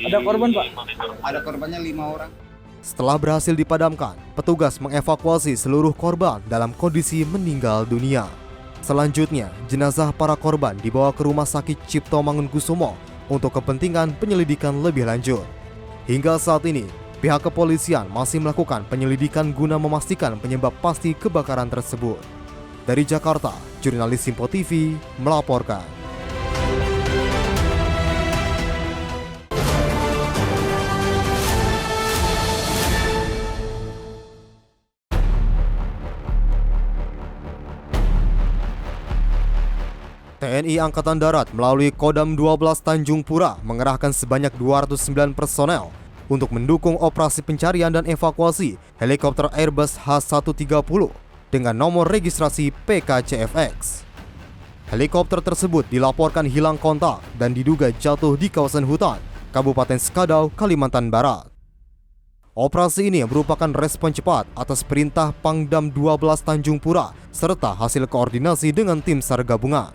Ada korban, Pak? Ada korbannya 5 orang. Setelah berhasil dipadamkan, petugas mengevakuasi seluruh korban dalam kondisi meninggal dunia. Selanjutnya, jenazah para korban dibawa ke Rumah Sakit Cipto Mangunkusumo untuk kepentingan penyelidikan lebih lanjut. Hingga saat ini, pihak kepolisian masih melakukan penyelidikan guna memastikan penyebab pasti kebakaran tersebut. Dari Jakarta, jurnalis Sinpo TV melaporkan. TNI Angkatan Darat melalui Kodam 12 Tanjung Pura mengerahkan sebanyak 209 personel untuk mendukung operasi pencarian dan evakuasi helikopter Airbus H130 dengan nomor registrasi PKCFX. Helikopter tersebut dilaporkan hilang kontak dan diduga jatuh di kawasan hutan, Kabupaten Skadau, Kalimantan Barat. Operasi ini merupakan respon cepat atas perintah Pangdam 12 Tanjung Pura serta hasil koordinasi dengan tim SAR gabungan.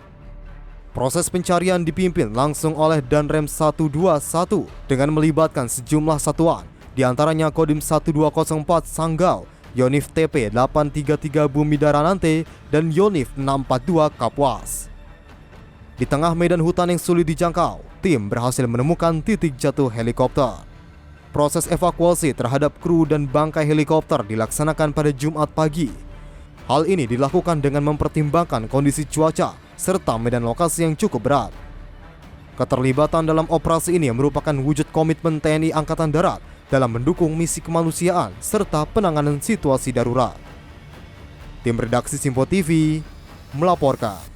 Proses pencarian dipimpin langsung oleh Danrem 121 dengan melibatkan sejumlah satuan, diantaranya Kodim 1204 Sanggau, Yonif TP 833 Bumi Daranante, dan Yonif 642 Kapuas. Di tengah medan hutan yang sulit dijangkau, tim berhasil menemukan titik jatuh helikopter. Proses evakuasi terhadap kru dan bangkai helikopter dilaksanakan pada Jumat pagi. Hal ini dilakukan dengan mempertimbangkan kondisi cuaca serta medan lokasi yang cukup berat. Keterlibatan dalam operasi ini merupakan wujud komitmen TNI Angkatan Darat dalam mendukung misi kemanusiaan serta penanganan situasi darurat. Tim redaksi Simpo TV melaporkan.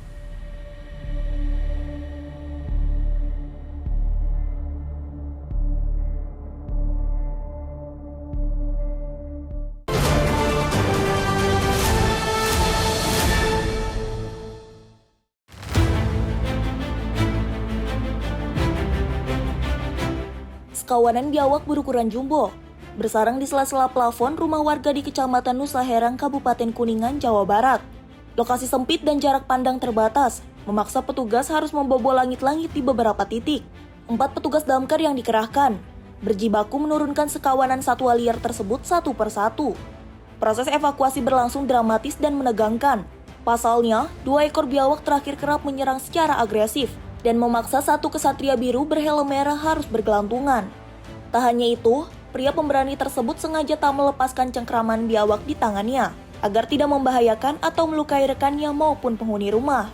Sekawanan biawak berukuran jumbo bersarang di sela-sela plafon rumah warga di Kecamatan Nusa Herang, Kabupaten Kuningan, Jawa Barat. Lokasi sempit dan jarak pandang terbatas memaksa petugas harus membobol langit-langit di beberapa titik. 4 petugas damkar yang dikerahkan berjibaku menurunkan sekawanan satwa liar tersebut satu persatu. Proses evakuasi berlangsung dramatis dan menegangkan. Pasalnya, 2 ekor biawak terakhir kerap menyerang secara agresif dan memaksa satu kesatria biru berhelm merah harus bergelantungan. Tak hanya itu, pria pemberani tersebut sengaja tak melepaskan cengkraman biawak di tangannya agar tidak membahayakan atau melukai rekannya maupun penghuni rumah.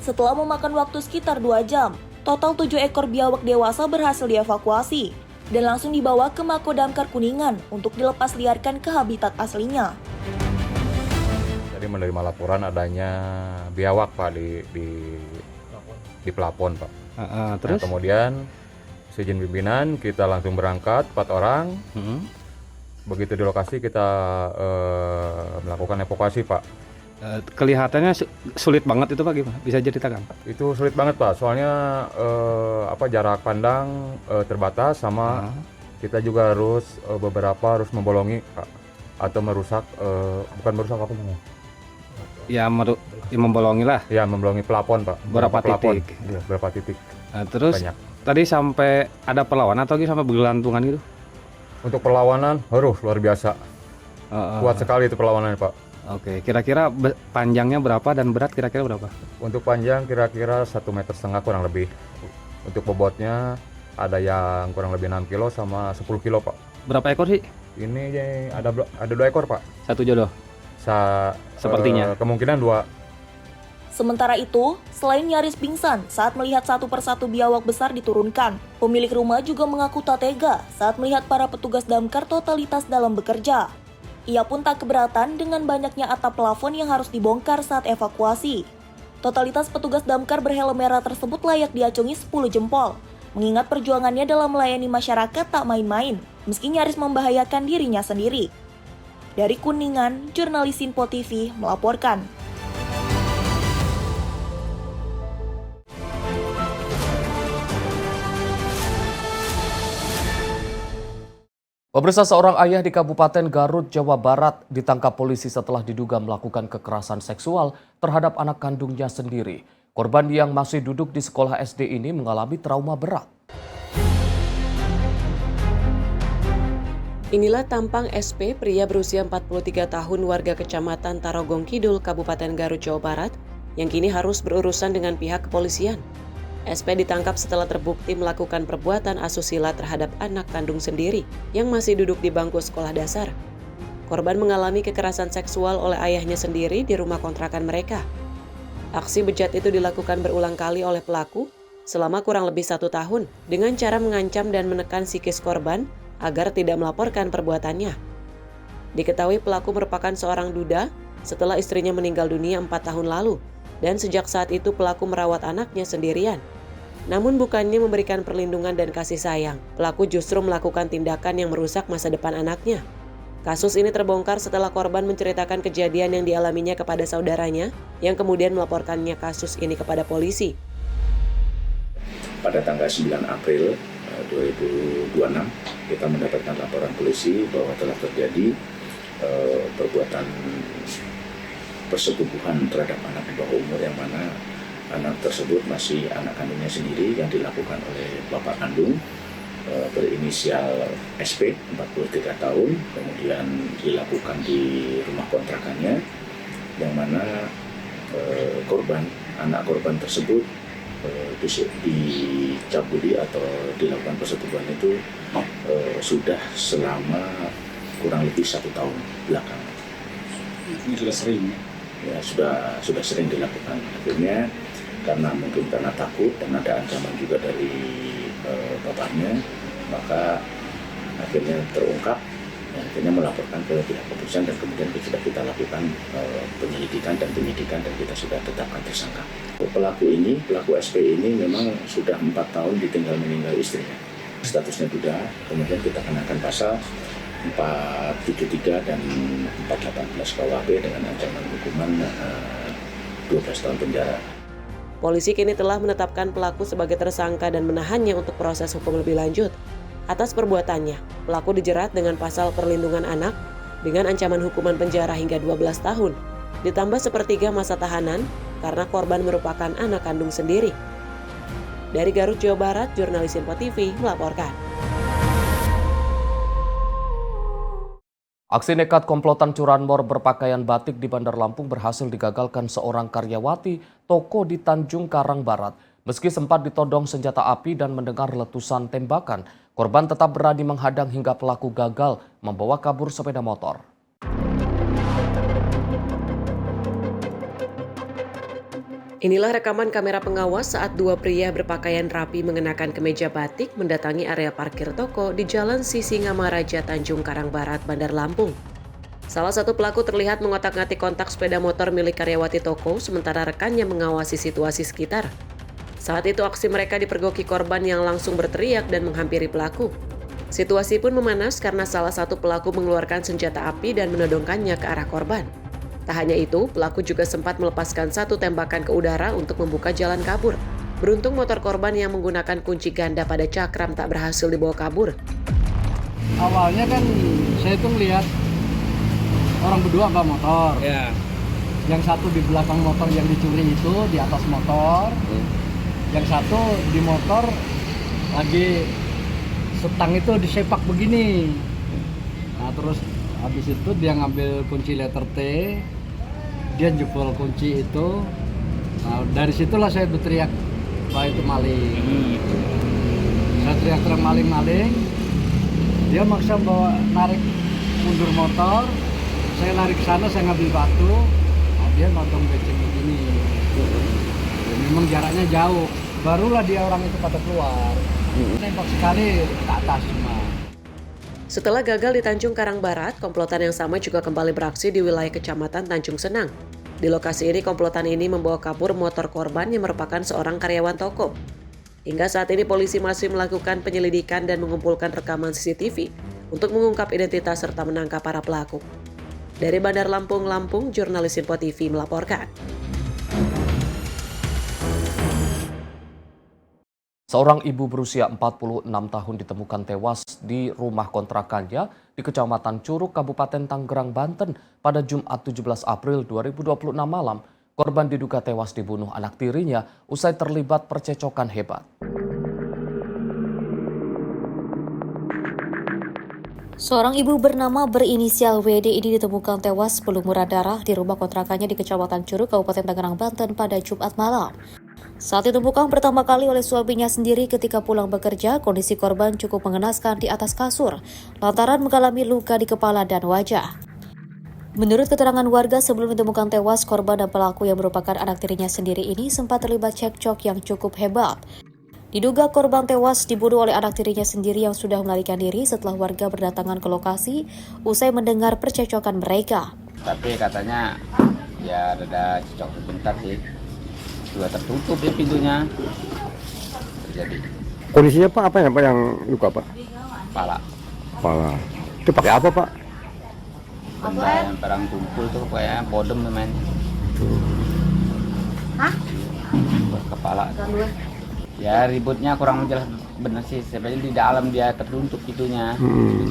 Setelah memakan waktu sekitar 2 jam, total 7 ekor biawak dewasa berhasil dievakuasi dan langsung dibawa ke Mako Damkar Kuningan untuk dilepas liarkan ke habitat aslinya. Jadi menerima laporan adanya biawak Pak di pelapon Pak. Terus? Nah, kemudian seizin pimpinan kita langsung berangkat 4 orang. Begitu di lokasi kita melakukan evakuasi Pak. Kelihatannya sulit banget itu Pak, gimana? Bisa ceritakan? Itu sulit banget Pak, soalnya jarak pandang terbatas sama kita juga harus beberapa harus membolongi Pak, atau merusak bukan merusak apa namanya? Ya, membolongi lah. Ya, membolongi pelapon Pak. Berapa titik? Iya, berapa titik. Nah, terus banyak. Tadi sampai ada perlawanan atau sampai bergelantungan gitu? Untuk perlawanan, luar biasa. Kuat sekali itu perlawanannya Pak. Oke, kira-kira panjangnya berapa dan berat kira-kira berapa? Untuk panjang kira-kira 1,5 meter kurang lebih. Untuk bobotnya ada yang kurang lebih 6 kilo sama 10 kilo Pak. Berapa ekor sih? Ini ada 2 ekor Pak. Satu jodoh? Sepertinya. Kemungkinan 2. Sementara itu, selain nyaris pingsan saat melihat satu persatu biawak besar diturunkan, pemilik rumah juga mengaku tak tega saat melihat para petugas damkar totalitas dalam bekerja. Ia pun tak keberatan dengan banyaknya atap plafon yang harus dibongkar saat evakuasi. Totalitas petugas damkar berhelm merah tersebut layak diacungi 10 jempol, mengingat perjuangannya dalam melayani masyarakat tak main-main, meski nyaris membahayakan dirinya sendiri. Dari Kuningan, jurnalis Simpo TV melaporkan. Pemirsa, seorang ayah di Kabupaten Garut, Jawa Barat ditangkap polisi setelah diduga melakukan kekerasan seksual terhadap anak kandungnya sendiri. Korban yang masih duduk di sekolah SD ini mengalami trauma berat. Inilah tampang SP, pria berusia 43 tahun warga Kecamatan Tarogong Kidul, Kabupaten Garut, Jawa Barat, yang kini harus berurusan dengan pihak kepolisian. SP ditangkap setelah terbukti melakukan perbuatan asusila terhadap anak kandung sendiri yang masih duduk di bangku sekolah dasar. Korban mengalami kekerasan seksual oleh ayahnya sendiri di rumah kontrakan mereka. Aksi bejat itu dilakukan berulang kali oleh pelaku selama kurang lebih 1 tahun dengan cara mengancam dan menekan psikis korban agar tidak melaporkan perbuatannya. Diketahui pelaku merupakan seorang duda setelah istrinya meninggal dunia 4 tahun lalu, dan sejak saat itu pelaku merawat anaknya sendirian. Namun bukannya memberikan perlindungan dan kasih sayang, pelaku justru melakukan tindakan yang merusak masa depan anaknya. Kasus ini terbongkar setelah korban menceritakan kejadian yang dialaminya kepada saudaranya, yang kemudian melaporkannya kasus ini kepada polisi. Pada tanggal 9 April 2026, kita mendapatkan laporan polisi bahwa telah terjadi perbuatan persetubuhan terhadap anak di bawah umur, yang mana anak tersebut masih anak kandungnya sendiri yang dilakukan oleh bapak kandung berinisial SP, 43 tahun, kemudian dilakukan di rumah kontrakannya, yang mana korban anak korban tersebut dicabuli atau dilakukan persetubuhan itu sudah selama kurang lebih 1 tahun belakangan. Ini sudah sering? Ya, sudah sering dilakukan. Akhirnya karena takut dan ada ancaman juga dari bapaknya, maka akhirnya terungkap. Akhirnya melaporkan ke pihak kepolisian dan kemudian sudah kita lakukan penyelidikan dan penyidikan dan kita sudah tetapkan tersangka. Pelaku SP ini memang sudah 4 tahun ditinggal meninggal istrinya. Statusnya duda, kemudian kita kenakan pasal 473 dan 418 KUHP dengan ancaman hukuman 12 tahun penjara. Polisi kini telah menetapkan pelaku sebagai tersangka dan menahannya untuk proses hukum lebih lanjut. Atas perbuatannya, pelaku dijerat dengan pasal perlindungan anak dengan ancaman hukuman penjara hingga 12 tahun, ditambah sepertiga masa tahanan karena korban merupakan anak kandung sendiri. Dari Garut, Jawa Barat, jurnalis Info TV melaporkan. Aksi nekat komplotan curanmor berpakaian batik di Bandar Lampung berhasil digagalkan seorang karyawati toko di Tanjung Karang Barat. Meski sempat ditodong senjata api dan mendengar letusan tembakan, korban tetap berani menghadang hingga pelaku gagal membawa kabur sepeda motor. Inilah rekaman kamera pengawas saat 2 pria berpakaian rapi mengenakan kemeja batik mendatangi area parkir toko di Jalan Sisingamaraja, Tanjung Karang Barat, Bandar Lampung. Salah satu pelaku terlihat mengotak-ngatik kontak sepeda motor milik karyawati toko, sementara rekannya mengawasi situasi sekitar. Saat itu aksi mereka dipergoki korban yang langsung berteriak dan menghampiri pelaku. Situasi pun memanas karena salah satu pelaku mengeluarkan senjata api dan menodongkannya ke arah korban. Tak hanya itu, pelaku juga sempat melepaskan 1 tembakan ke udara untuk membuka jalan kabur. Beruntung motor korban yang menggunakan kunci ganda pada cakram tak berhasil dibawa kabur. Awalnya kan saya tuh ngeliat orang berdua bawa motor. Ya. Yang satu di belakang motor yang dicuri itu di atas motor. Yang satu di motor lagi setang itu disepak begini. Nah terus habis itu dia ngambil kunci letter T, dia jebol kunci itu. Nah dari situlah saya berteriak bahwa itu maling. Saya teriak maling-maling. Dia maksa bawa narik mundur motor. Saya lari ke sana, saya ngambil batu. Nah, dia nodong becek begini. Memang jaraknya jauh. Barulah dia orang itu pada keluar. Tembak sekali ke atas cuma. Setelah gagal di Tanjung Karang Barat, komplotan yang sama juga kembali beraksi di wilayah Kecamatan Tanjung Senang. Di lokasi ini, komplotan ini membawa kabur motor korban yang merupakan seorang karyawan toko. Hingga saat ini polisi masih melakukan penyelidikan dan mengumpulkan rekaman CCTV untuk mengungkap identitas serta menangkap para pelaku. Dari Bandar Lampung, jurnalis Info TV melaporkan. Seorang ibu berusia 46 tahun ditemukan tewas di rumah kontrakannya di Kecamatan Curug, Kabupaten Tangerang, Banten pada Jumat 17 April 2026 malam. Korban diduga tewas dibunuh anak tirinya usai terlibat percecokan hebat. Seorang ibu bernama berinisial WD ini ditemukan tewas berlumuran darah di rumah kontrakannya di Kecamatan Curug, Kabupaten Tangerang, Banten pada Jumat malam. Saat ditemukan pertama kali oleh suaminya sendiri ketika pulang bekerja, kondisi korban cukup mengenaskan di atas kasur lantaran mengalami luka di kepala dan wajah. Menurut keterangan warga, sebelum ditemukan tewas, korban dan pelaku yang merupakan anak tirinya sendiri ini sempat terlibat cekcok yang cukup hebat. Diduga korban tewas dibunuh oleh anak tirinya sendiri yang sudah melarikan diri setelah warga berdatangan ke lokasi usai mendengar percecokan mereka. Tapi katanya ya ada cekcok sebentar sih. Sudah tertutup ya pintunya. Terjadi. Kondisinya Pak apa ya Pak yang luka Pak? Kepala. Kepala. Itu pakai apa Pak? Benda yang perang tumpul tuh kayaknya bodem namanya. Hah? Kepala. Ya ributnya kurang jelas benar sih. Sebenarnya di dalam dia tertutup pintunya.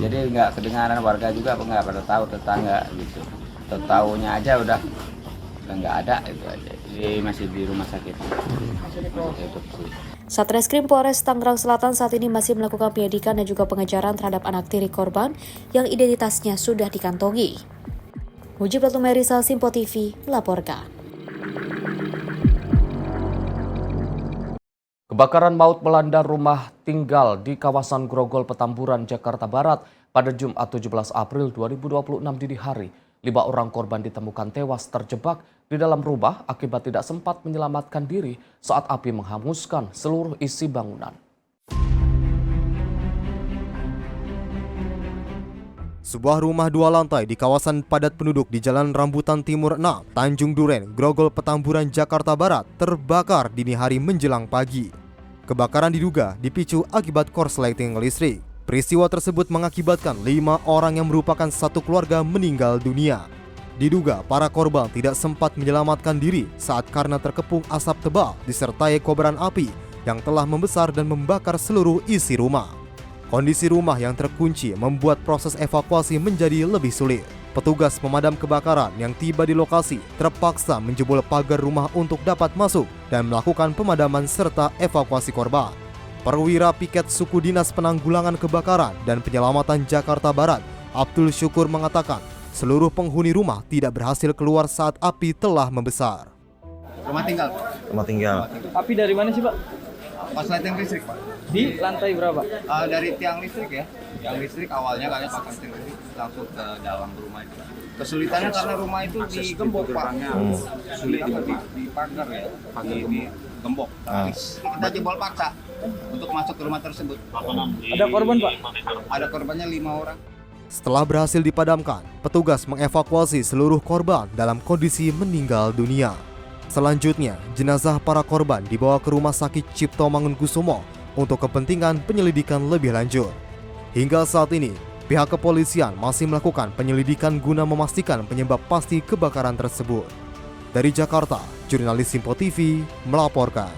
Jadi nggak kedengaran warga juga nggak pada tahu tetangga gitu. Tahu-taunya aja udah nggak ada itu aja. Jadi masih di rumah sakit. Satreskrim Polres Tangerang Selatan saat ini masih melakukan penyelidikan dan juga pengejaran terhadap anak tiri korban yang identitasnya sudah dikantongi. Mujib Latumerisa, Simpo TV melaporkan. Kebakaran maut melanda rumah tinggal di kawasan Grogol, Petamburan, Jakarta Barat pada Jumat 17 April 2026 dini hari. 5 orang korban ditemukan tewas terjebak di dalam rumah akibat tidak sempat menyelamatkan diri saat api menghanguskan seluruh isi bangunan. Sebuah rumah 2 lantai di kawasan padat penduduk di Jalan Rambutan Timur 6, Tanjung Duren, Grogol, Petamburan, Jakarta Barat terbakar dini hari menjelang pagi. Kebakaran diduga dipicu akibat korsleting listrik. Peristiwa tersebut mengakibatkan 5 orang yang merupakan satu keluarga meninggal dunia. Diduga para korban tidak sempat menyelamatkan diri saat karena terkepung asap tebal disertai kobaran api yang telah membesar dan membakar seluruh isi rumah. Kondisi rumah yang terkunci membuat proses evakuasi menjadi lebih sulit. Petugas pemadam kebakaran yang tiba di lokasi terpaksa menjebol pagar rumah untuk dapat masuk dan melakukan pemadaman serta evakuasi korban. Perwira Piket Suku Dinas Penanggulangan Kebakaran dan Penyelamatan Jakarta Barat, Abdul Syukur mengatakan, seluruh penghuni rumah tidak berhasil keluar saat api telah membesar. Rumah tinggal, Pak. Rumah tinggal. Api dari mana sih, Pak? Korsleting listrik, Pak. Di lantai berapa? Dari tiang listrik ya. Tiang listrik awalnya kalian pakai tiang listrik langsung ke dalam rumah itu. Kesulitannya karena rumah itu digembok, Pak. Sulit di pagar ya. Di gembok. Kita jebol paksa untuk masuk ke rumah tersebut. Ada korban, Pak? Ada korbannya 5 orang. Setelah berhasil dipadamkan, petugas mengevakuasi seluruh korban dalam kondisi meninggal dunia. Selanjutnya, jenazah para korban dibawa ke Rumah Sakit Cipto Mangunkusumo untuk kepentingan penyelidikan lebih lanjut. Hingga saat ini, pihak kepolisian masih melakukan penyelidikan guna memastikan penyebab pasti kebakaran tersebut. Dari Jakarta, jurnalis Simpo TV melaporkan.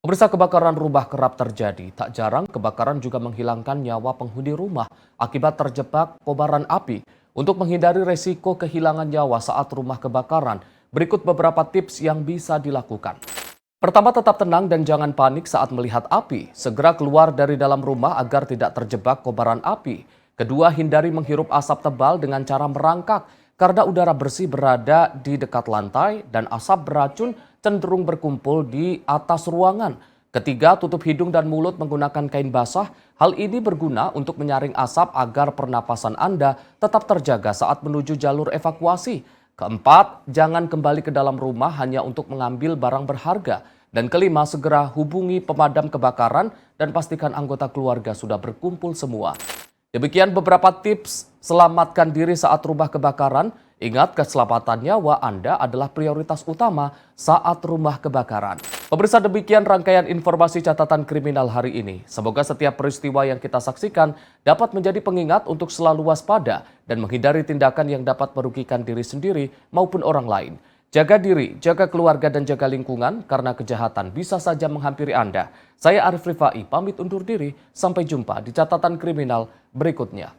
Pemirsa, kebakaran rumah kerap terjadi. Tak jarang kebakaran juga menghilangkan nyawa penghuni rumah akibat terjebak kobaran api. Untuk menghindari resiko kehilangan nyawa saat rumah kebakaran, berikut beberapa tips yang bisa dilakukan. Pertama, tetap tenang dan jangan panik saat melihat api. Segera keluar dari dalam rumah agar tidak terjebak kobaran api. Kedua, hindari menghirup asap tebal dengan cara merangkak karena udara bersih berada di dekat lantai dan asap beracun cenderung berkumpul di atas ruangan. Ketiga, tutup hidung dan mulut menggunakan kain basah. Hal ini berguna untuk menyaring asap agar pernapasan Anda tetap terjaga saat menuju jalur evakuasi. Keempat, jangan kembali ke dalam rumah hanya untuk mengambil barang berharga. Dan kelima, segera hubungi pemadam kebakaran dan pastikan anggota keluarga sudah berkumpul semua. Demikian beberapa tips selamatkan diri saat rumah kebakaran. Ingat, keselamatan nyawa Anda adalah prioritas utama saat rumah kebakaran. Pemirsa, demikian rangkaian informasi catatan kriminal hari ini. Semoga setiap peristiwa yang kita saksikan dapat menjadi pengingat untuk selalu waspada dan menghindari tindakan yang dapat merugikan diri sendiri maupun orang lain. Jaga diri, jaga keluarga, dan jaga lingkungan karena kejahatan bisa saja menghampiri Anda. Saya Arif Rifai, pamit undur diri. Sampai jumpa di catatan kriminal berikutnya.